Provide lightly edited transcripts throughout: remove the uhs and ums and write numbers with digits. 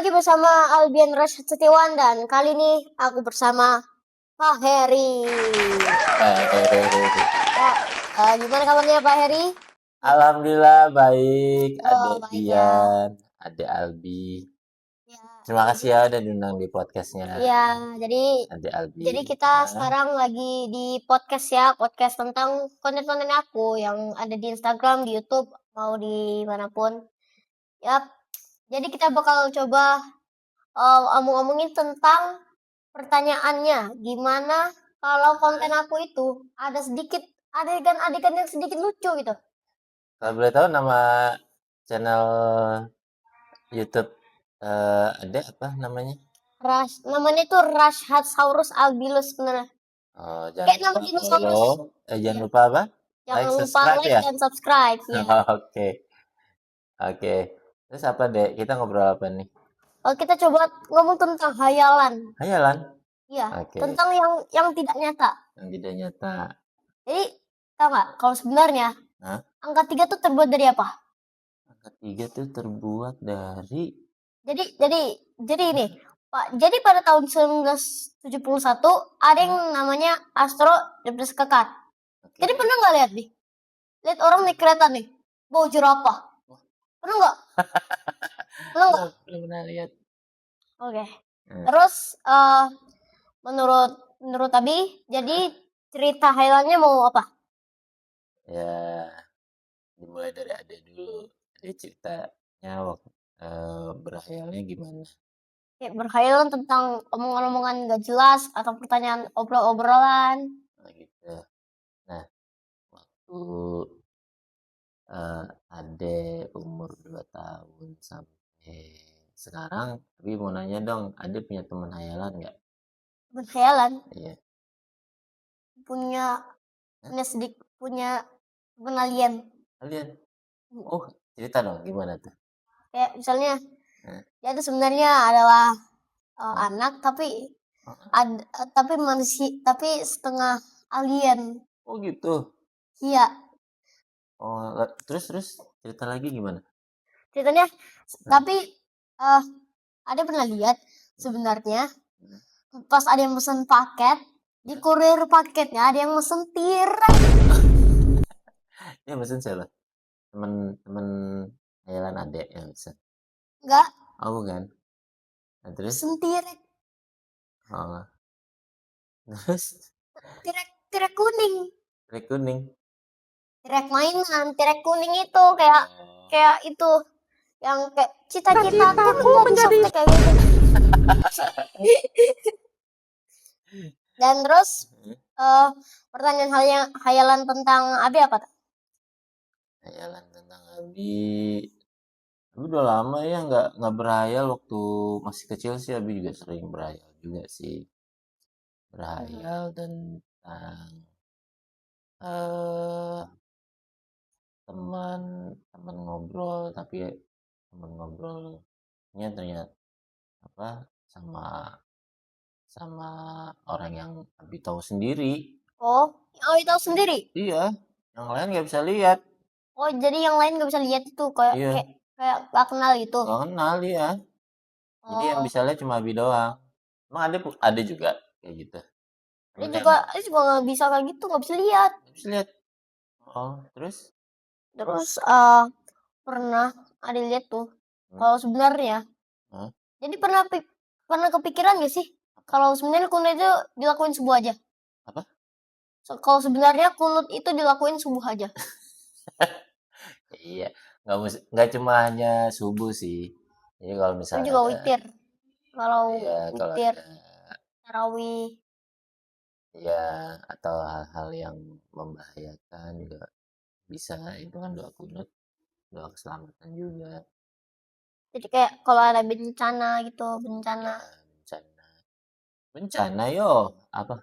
lagi bersama Albian Rashid Setiawan dan kali ini aku bersama Pak Heri. Ya, gimana kabarnya Pak Heri? Alhamdulillah baik, Oh, Adek baik ya. Dian, Adek Albi. Ya, Terima kasih ya udah diundang di podcastnya, ya, jadi Adek Albi. kita sekarang lagi di podcast ya, podcast tentang konten-konten aku yang ada di Instagram, di YouTube, mau di manapun. Yap, jadi kita bakal coba ngomongin tentang pertanyaannya, gimana kalau konten aku itu ada sedikit adegan-adegan yang sedikit lucu gitu. Kalau boleh tahu nama channel YouTube Adek apa namanya? Namanya itu Rashadsaurus albilus bener. Oh, Kayak jangan nama lupa dinosaurus. follow, jangan Iya. lupa apa? Jangan lupa Subscribe like ya? dan subscribe ya. Oke, oke. Terus apa Dek? Kita ngobrol apa nih? Kita coba ngomong tentang hayalan. Hayalan? Iya, Oke. tentang yang tidak nyata. Yang tidak nyata. Jadi, tau nggak kalau sebenarnya Hah? angka 3 tuh terbuat dari apa? Angka 3 tuh terbuat dari Jadi ini, Pak. Jadi pada tahun 1971 ada yang namanya Astro Debes Kekar. Oke. Jadi pernah nggak lihat nih? Lihat orang naik kereta nih, bawa jerapah. Pernah nggak? Pernah nggak? Belum pernah lihat. Oke. Terus menurut Abi, jadi cerita hayalannya mau apa? Ya, dimulai dari Ade dulu. Ade ceritanya waktu berhayalnya gimana? Kayak berhayalan tentang omongan-omongan gak jelas atau pertanyaan obrolan. Nah, gitu. Nah, waktu Ade umur 2 tahun sampai sekarang, tapi mau nanya dong, Ade punya teman hayalan nggak? Berhayalan Iya. punya teman alien. Alien? Oh, cerita dong, gimana tuh? Kayak misalnya dia itu sebenarnya adalah anak tapi manusia tapi setengah alien. Oh gitu. Iya, Oh, terus cerita lagi gimana? ceritanya tapi ada pernah lihat sebenarnya pas ada yang pesan paket di kurir paketnya ada yang pesen tirai. Ya mesin siapa? Temen hayalan adek yang mesin. Enggak, Oh bukan. Nah, terus? pesen tirai. Oh. Terus? Tirai kuning. Tirai kuning. Tirai mainan, tirai kuning itu kayak itu yang kayak cita-cita aku menjadi kayak gitu. Dan terus pertanyaan hayalan tentang Abi apa? Hayalan tentang Abi. Abi udah lama ya nggak berhayal. Waktu masih kecil sih Abi juga sering berhayal juga sih. Berhayal tentang teman ngobrol, tapi teman ngobrolnya ternyata apa sama orang yang Abi tahu sendiri. Oh, yang Abi tahu sendiri? Iya, yang lain nggak bisa lihat. Oh, jadi yang lain nggak bisa lihat itu kayak Iya. kayak gak kenal gitu. Nggak kenal ya. Jadi yang bisa lihat cuma Abi doang. Emang ada juga kayak gitu. Dia juga nggak bisa kayak gitu, nggak bisa lihat. Nggak bisa lihat. Oh, terus? Terus pernah ada lihat tuh kalau sebenarnya. Jadi pernah kepikiran gak sih kalau sebenarnya kunut itu dilakuin subuh aja? Apa? Kalau sebenarnya kunut itu dilakuin subuh aja. Iya, nggak cuma hanya subuh sih. Jadi kalau Itu misalnya juga witir. Kalau kalau witir, ada tarawih. ya atau hal-hal yang membahayakan juga bisa, itu kan doa kunut, doa keselamatan juga. Jadi kayak kalau ada bencana gitu, bencana. Ya, bencana yo apa?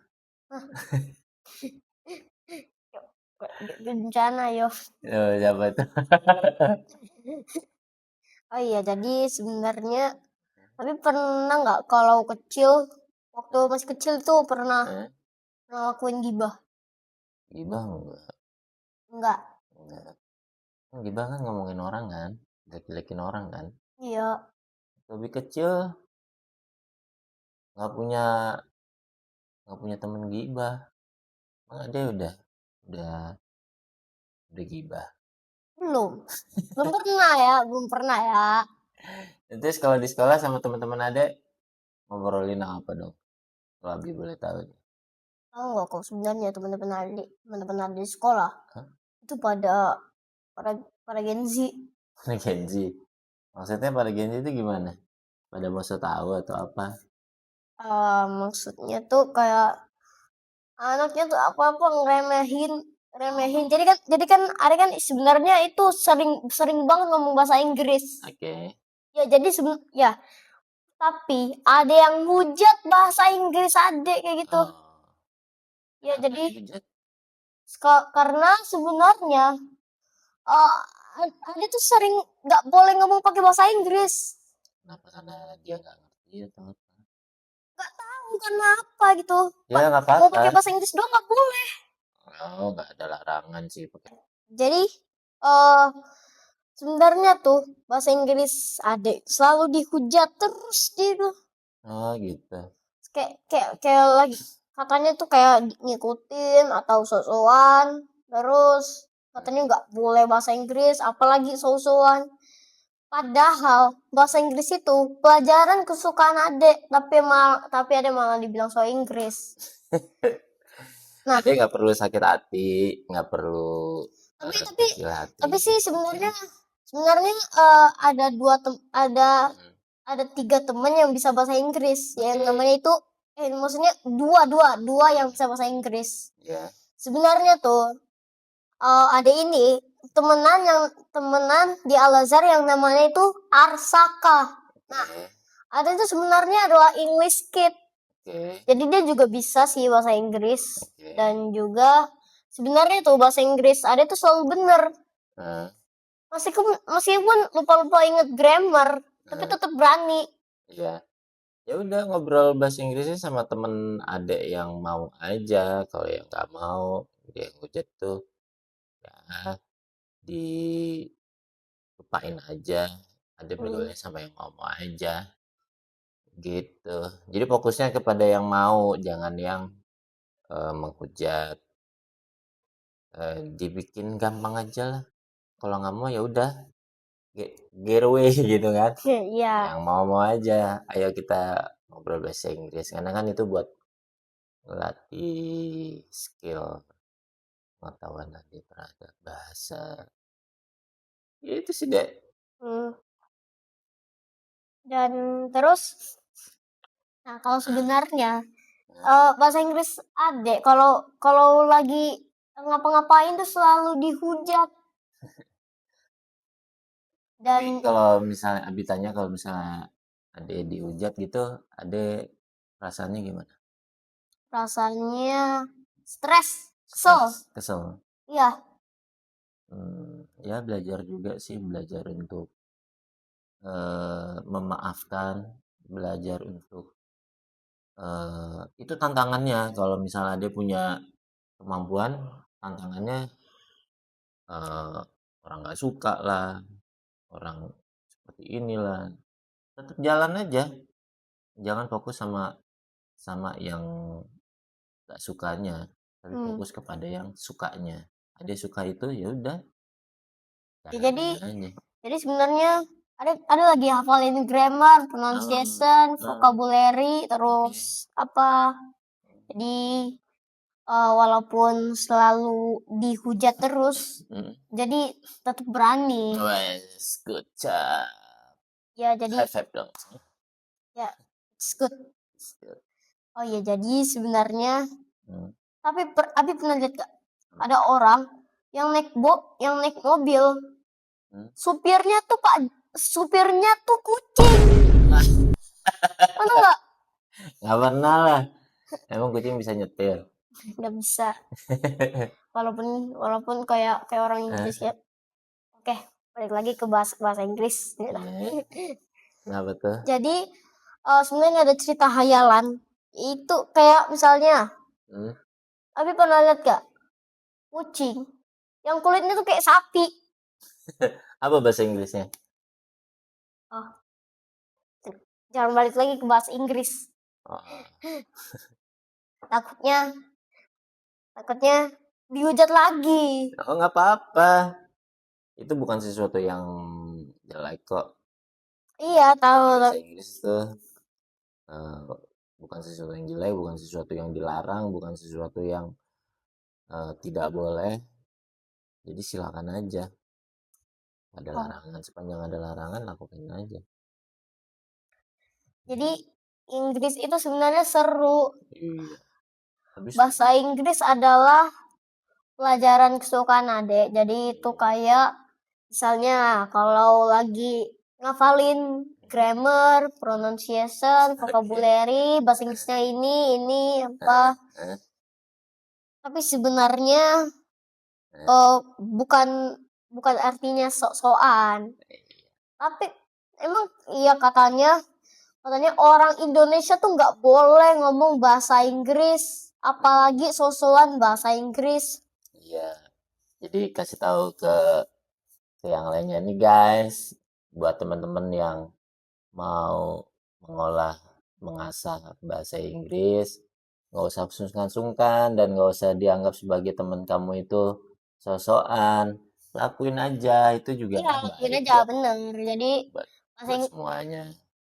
Bencana yo. Siapa tuh? Oh iya, jadi sebenarnya tapi pernah nggak kalau waktu masih kecil tuh pernah ngelakuin gibah? Gibah Enggak. Gibah kan ngomongin orang kan, jelek-jelekin orang kan. Iya. lebih kecil nggak punya temen gibah. Emang ada udah gibah. Belum. Belum pernah ya. Terus kalau di sekolah sama teman-teman ada ngobrolin apa dong? Kalau Abi boleh tahu. Tahu nggak kok sebenarnya teman-teman adik di sekolah Hah? itu pada pada pada Gen Z. Pada Gen Z. Maksudnya pada Gen Z itu gimana? Pada mau tahu atau apa? Maksudnya tuh kayak anaknya tuh apa-apa ngeremehin remehin. Jadi kan ada kan sebenarnya itu sering sering banget ngomong bahasa Inggris. Oke. Ya jadi ya tapi ada yang hujat bahasa Inggris adek kayak gitu. Oh, Ya kenapa jadi dihujat? karena sebenarnya uh, ada tuh sering nggak boleh ngomong pakai bahasa Inggris. Kenapa? Karena dia nggak ngerti atau apa? Nggak tahu karena apa gitu. Ya nggak Mau apa-apa. pakai bahasa Inggris doang nggak boleh. Oh, nggak ada larangan sih pakai. Jadi eh sebenarnya tuh bahasa Inggris adek selalu dihujat terus gitu. Oh gitu. Kayak lagi katanya tuh kayak ngikutin atau sosokan terus katanya nggak boleh bahasa Inggris apalagi sosokan. Padahal bahasa Inggris itu pelajaran kesukaan adek, tapi ada malah dibilang so Inggris. Nah, Adek nggak perlu sakit hati, nggak perlu tapi tapi kecil hati. tapi sih sebenarnya ada Hmm. ada 3 teman yang bisa bahasa Inggris. Yang namanya itu maksudnya dua yang bisa bahasa Inggris. Ya. Sebenarnya tuh ada ini temenan di Al Azhar yang namanya itu Arsaka. Nah, Oke. ada itu sebenarnya adalah English kid. Oke. Jadi dia juga bisa sih bahasa Inggris Oke. dan juga sebenarnya tuh bahasa Inggris ada tuh selalu bener. Nah, Meskipun lupa-lupa inget grammar, tapi nah, tetap berani. ya. Ya udah ngobrol bahasa Inggrisnya sama temen adek yang mau aja. Kalau yang nggak mau, dia ngujat tuh ya dilupain aja. Ada Hmm. bergaulnya sama yang mau aja. Gitu. Jadi fokusnya kepada yang mau, jangan yang menghujat. Dibikin gampang aja lah. Kalau nggak mau ya udah get away gitu kan. Iya. Yang mau aja. Ayo kita ngobrol bahasa Inggris. Karena kan itu buat melatih skill pengetahuan nanti terhadap bahasa. Ya itu sih deh. Hmm. Dan terus, nah kalau sebenarnya bahasa Inggris adek kalau kalau lagi ngapa-ngapain tuh selalu dihujat Tapi dan kalau misalnya Abi tanya kalau misalnya ada dihujat gitu, ada rasanya gimana? rasanya stres, kesel. Stres, kesel. Iya. Ya belajar juga sih, belajar untuk memaafkan, belajar untuk itu tantangannya kalau misalnya dia punya kemampuan, tantangannya orang nggak suka lah, orang seperti inilah, tetap jalan aja, jangan fokus sama sama yang nggak sukanya, tapi Hmm. fokus kepada yang sukanya. Ada suka itu ya udah Ya, jalanin aja. jadi sebenarnya ada lagi hafalin grammar, pronunciation, Ah, vocabulary, terus apa. Jadi walaupun selalu dihujat terus, mm. jadi tetap berani. Wes, good job. Ya jadi High five dong. ya it's good. It's good. Oh ya jadi sebenarnya Hmm. tapi Abi pernah lihat gak ada orang yang naik mobil Hmm. supirnya tuh kucing. Mana nggak? Nggak pernah lah. Emang kucing bisa nyetir? Nggak bisa. Walaupun kayak orang Hah? Inggris ya. Oke, balik lagi ke bahasa Inggris. Iya. Kenapa tuh? Jadi sebenarnya ada cerita hayalan. Itu kayak misalnya, Hmm? Abi pernah lihat gak kucing yang kulitnya tuh kayak sapi? Apa bahasa Inggrisnya? Oh, jangan balik lagi ke bahasa Inggris. Oh, Takutnya dihujat lagi. oh nggak apa-apa. Itu bukan sesuatu yang jelek kok. Iya, tahu. Bahasa Inggris tuh eh, bukan sesuatu yang jelek, bukan sesuatu yang dilarang, bukan sesuatu yang tidak boleh. Jadi silakan aja. Ada Oh, larangan, sepanjang ada larangan lakukan aja. jadi Inggris itu sebenarnya seru. Iya. Habis Bahasa Inggris adalah pelajaran kesukaan adek. Jadi itu kayak misalnya kalau lagi ngafalin grammar, pronunciation, vocabulary, bahasa Inggrisnya ini apa. eh, Tapi sebenarnya bukan artinya sok-sokan. Tapi emang iya katanya orang Indonesia tuh nggak boleh ngomong bahasa Inggris, apalagi sosokan bahasa Inggris. iya. Jadi kasih tahu ke yang lainnya nih guys, buat teman-teman yang mau mengasah bahasa Inggris, nggak usah sungkan-sungkan dan nggak usah dianggap sebagai teman kamu itu sosokan. Lakuin aja, itu juga Iya, lakuin baik aja kok bener. Jadi buat, bahasa buat Ing- semuanya.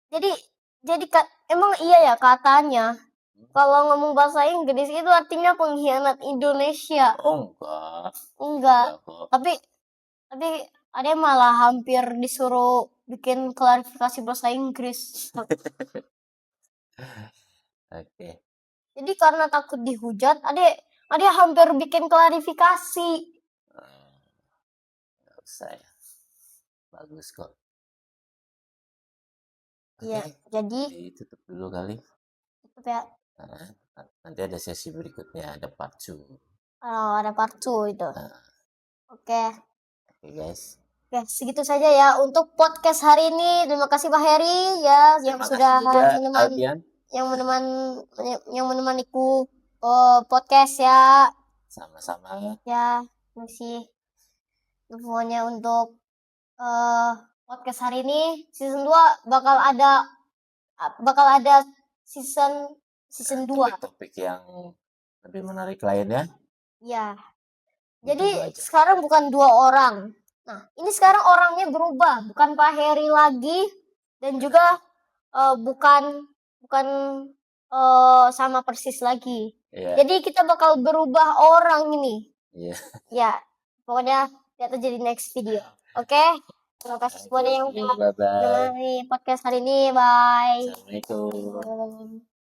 jadi emang iya ya katanya kalau ngomong bahasa Inggris itu artinya pengkhianat Indonesia. Oh enggak Enggak. kok. Tapi ada yang malah hampir disuruh bikin klarifikasi bahasa Inggris. Oke. Jadi karena takut dihujat, ada hampir bikin klarifikasi. Nggak usah ya, bagus kok. Iya, Oke, jadi ditutup dulu kali. itu ya. Nah, nanti ada sesi berikutnya, ada part 2. Oh, ada part 2 itu. Nah, Oke. oke guys. Oke, segitu saja ya untuk podcast hari ini. Terima kasih Pak Heri ya yang Terima sudah kasih juga menemani Alfian. yang menemaniku podcast ya. Sama-sama. Ya, masih semuanya untuk podcast hari ini season 2 bakal ada season 2. Topik-topik yang lebih menarik lainnya. Ya. Ditunggu Jadi aja. sekarang bukan 2 orang. Nah, ini sekarang orangnya berubah, bukan Pak Heri lagi dan juga bukan sama persis lagi. Iya. Jadi kita bakal berubah orang ini. Iya. Ya, pokoknya lihat aja di next video. Oke? Terima kasih semuanya yang udah Bye-bye. dengerin podcast hari ini. Bye. Assalamualaikum. Assalamualaikum.